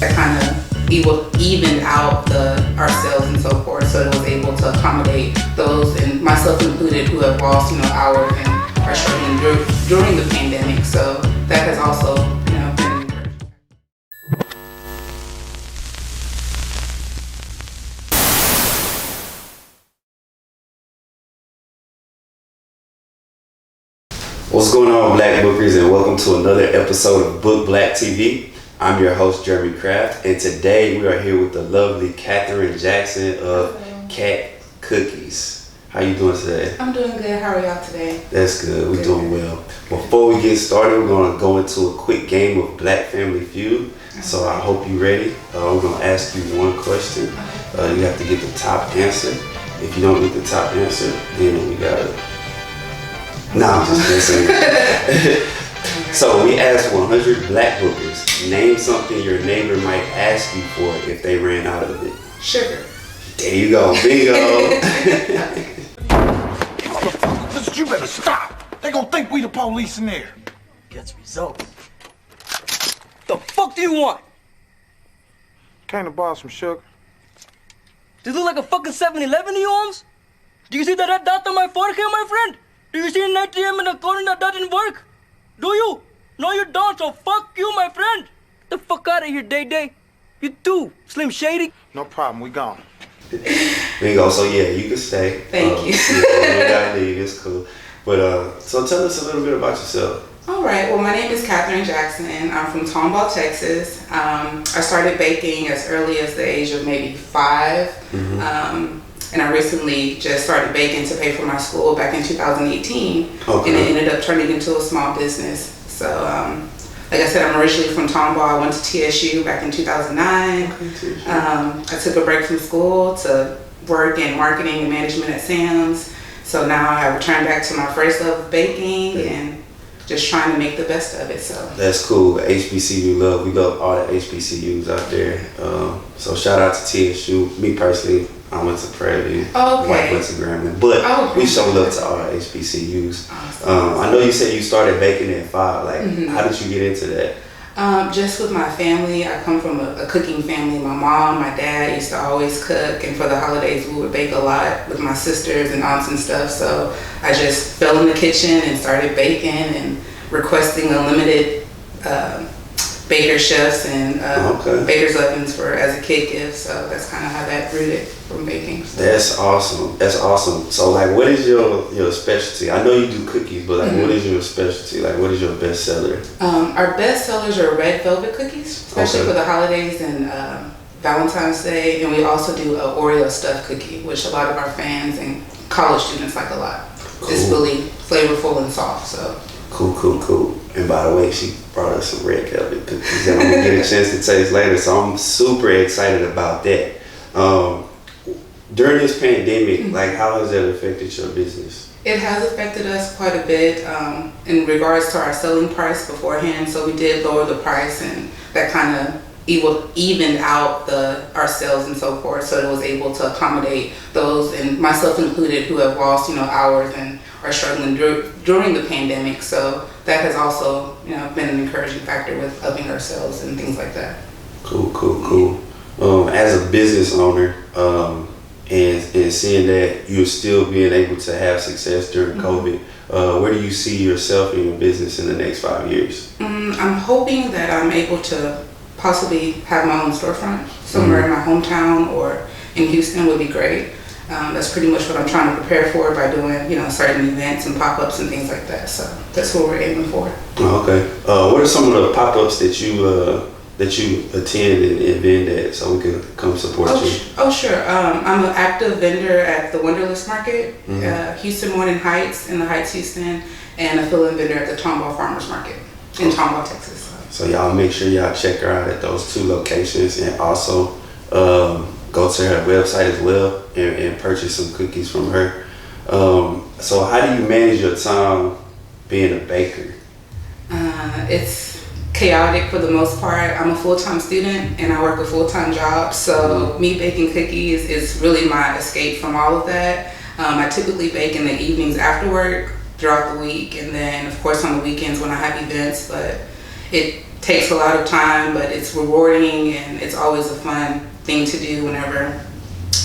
that kind of evened out our sales and so forth. So it was able to accommodate those, and myself included, who have lost hours and are struggling during the pandemic. So that has also been. What's going on, Black Bookers, and welcome to another episode of Book Black TV. I'm your host, Jeremy Kraft, and today we are here with the lovely Catherine Jackson of Cat Cookies. How you doing today? I'm doing good. How are y'all today? That's good. We're doing well. Before we get started, we're going to go into a quick game of Black Family Feud. So I hope you're ready. We're going to ask you one question. You have to get the top answer. If you don't get the top answer, then we got to... No, I'm just kidding. So we asked 100 Black Bookers, name something your neighbor might ask you for if they ran out of it. Sugar. There you go, bingo. Listen, you better stop. They gonna think we the police in there. Gets results. The fuck do you want? Came to buy some sugar. Does it look like a fucking 7-Eleven to you, Holmes? Do you see that dot on my forehead, my friend? Do you see an ATM in the corner that doesn't work? Do you? No, you don't, so fuck you, my friend. Get the fuck out of here, Day. You too, Slim Shady. No problem, we gone. Bingo, so yeah, you can stay. Thank you. You gotta leave, it's cool. But so tell us a little bit about yourself. All right, well, my name is Catherine Jackson. I'm from Tomball, Texas. I started baking as early as the age of maybe 5. Mm-hmm. And I recently just started baking to pay for my school back in 2018. Okay. And it ended up turning into a small business. So, like I said, I'm originally from Tomball. I went to TSU back in 2009. Okay, I took a break from school to work in marketing and management at Sam's. So now I have returned back to my first love of baking and just trying to make the best of it. So that's cool. HBCU love. We love all the HBCUs out there. So shout out to TSU. Me personally, I went to Prairie View. Oh, okay. I went to Grambling. But we show love to all the HBCUs. Awesome. I know you said you started baking at 5. Like, how did you get into that? Just with my family. I come from a cooking family. My mom, my dad used to always cook, and for the holidays we would bake a lot with my sisters and aunts and stuff. So I just fell in the kitchen and started baking and requesting unlimited baker chefs and baker's ovens as a kid gift. So that's kind of how that rooted from baking. So. That's awesome. That's awesome. So like, what is your specialty? I know you do cookies, but like, what is your specialty? Like, what is your best seller? Our best sellers are red velvet cookies, especially for the holidays and Valentine's Day. And we also do an Oreo stuffed cookie, which a lot of our fans and college students like a lot. Cool. It's really flavorful and soft. So cool. And by the way, she brought us some red velvet cookies that I'm gonna get a chance to taste later. So I'm super excited about that. During this pandemic, like, how has that affected your business? It has affected us quite a bit in regards to our selling price beforehand. So we did lower the price, and that kind of evened out our sales and so forth. So it was able to accommodate those, and myself included, who have lost hours and are struggling during the pandemic. So that has also been an encouraging factor with upping our sales and things like that. Cool. As a business owner, and seeing that you're still being able to have success during COVID, where do you see yourself in your business in the next 5 years? I'm hoping that I'm able to possibly have my own storefront somewhere in my hometown or in Houston would be great. That's pretty much what I'm trying to prepare for by doing, certain events and pop-ups and things like that. So that's what we're aiming for. Okay. What are some of the pop-ups that you attend and vend at, so we can come support you? Oh, sure. I'm an active vendor at the Wonderlist Market, Houston Morning Heights in the Heights, Houston, and a fill-in vendor at the Tomball Farmers Market in Tomball, Texas. So y'all make sure y'all check her out at those 2 locations, and also go to her website as well and purchase some cookies from her. So how do you manage your time being a baker? It's chaotic for the most part. I'm a full-time student and I work a full-time job, so me baking cookies is really my escape from all of that. I typically bake in the evenings after work throughout the week, and then of course on the weekends when I have events, but it takes a lot of time, but it's rewarding and it's always a fun thing to do whenever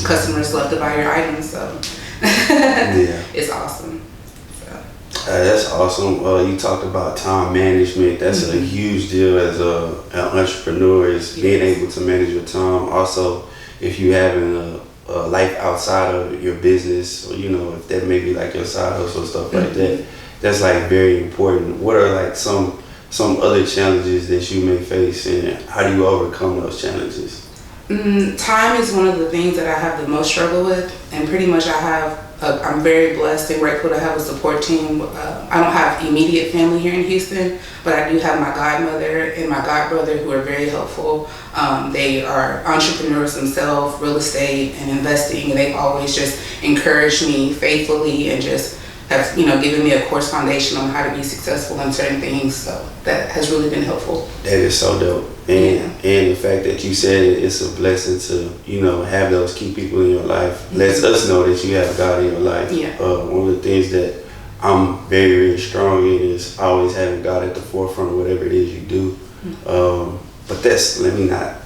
customers love to buy your items. So Yeah. it's awesome. So. That's awesome. You talked about time management. That's a huge deal as an entrepreneur, is being able to manage your time. Also, if you having a life outside of your business, or if that may be like your side hustle, stuff like that, that's like very important. What are like some other challenges that you may face, and how do you overcome those challenges? Time is one of the things that I have the most struggle with, and pretty much I'm very blessed and grateful to have a support team. I don't have immediate family here in Houston, but I do have my godmother and my godbrother who are very helpful. They are entrepreneurs themselves, real estate and investing, and they've always just encouraged me faithfully and just have given me a course foundation on how to be successful in certain things. So that has really been helpful. That is so dope. And the fact that you said it's a blessing to have those key people in your life lets us know that you have God in your life. One of the things that I'm very, very strong in is always having God at the forefront of whatever it is you do. But let me not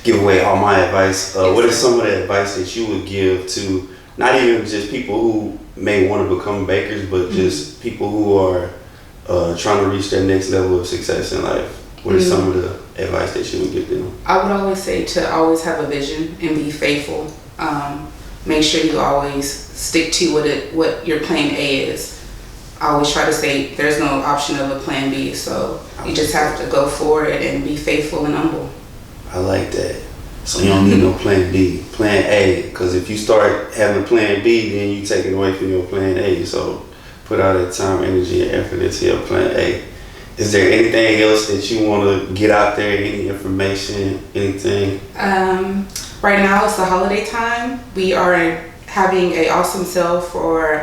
give away all my advice. What is some of the advice that you would give to not even just people who may want to become bakers, but just people who are trying to reach their next level of success in life? What is some of the advice that you would give them? I would always say to always have a vision and be faithful. Make sure you always stick to what your plan A is. I always try to say there's no option of a plan B, so you just have to go for it and be faithful and humble. I like that. So you don't need no plan B, plan A, because if you start having plan B, then you take it away from your plan A. So put all that time, energy, and effort into your plan A. Is there anything else that you want to get out there? Any information, anything? Right now it's the holiday time. We are having an awesome sale for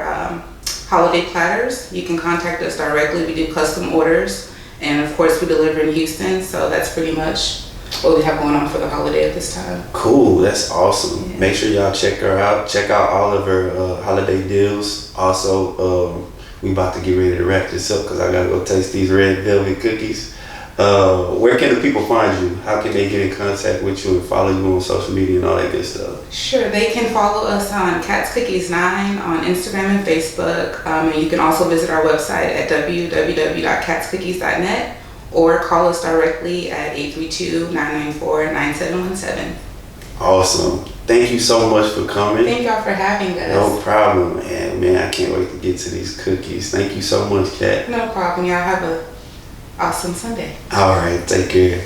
holiday platters. You can contact us directly. We do custom orders, and of course we deliver in Houston. So that's pretty much what we have going on for the holiday at this time. Cool, that's awesome. Yeah. Make sure y'all check her out. Check out all of her holiday deals. Also, we about to get ready to wrap this up because I gotta go taste these red velvet cookies. Where can the people find you? How can they get in contact with you and follow you on social media and all that good stuff? Sure, they can follow us on Cats Cookies 9 on Instagram and Facebook. And you can also visit our website at www.catscookies.net or call us directly at 832-994-9717. Awesome. Thank you so much for coming. Thank y'all for having us. No problem. And man, I can't wait to get to these cookies. Thank you so much, Kat. No problem. Y'all have a awesome Sunday. All right. Take care.